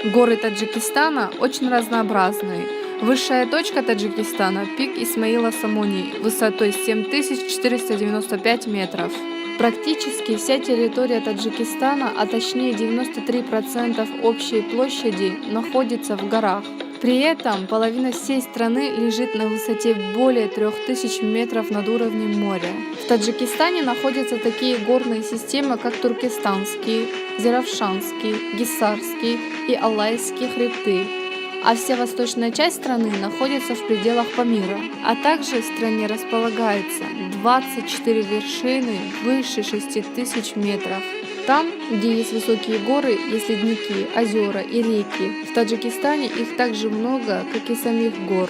Горы Таджикистана очень разнообразные. Высшая точка Таджикистана — пик Исмаила Сомони высотой 7495 метров. Практически вся территория Таджикистана, а точнее 93% общей площади, находится в горах. При этом половина всей страны лежит на высоте более 3000 метров над уровнем моря. В Таджикистане находятся такие горные системы, как Туркестанские, Зеравшанские, Гисарские и Алайские хребты. А вся восточная часть страны находится в пределах Памира. А также в стране располагается 24 вершины выше 6000 метров. Там, где есть высокие горы, есть ледники, озера и реки. В Таджикистане их так же много, как и самих гор.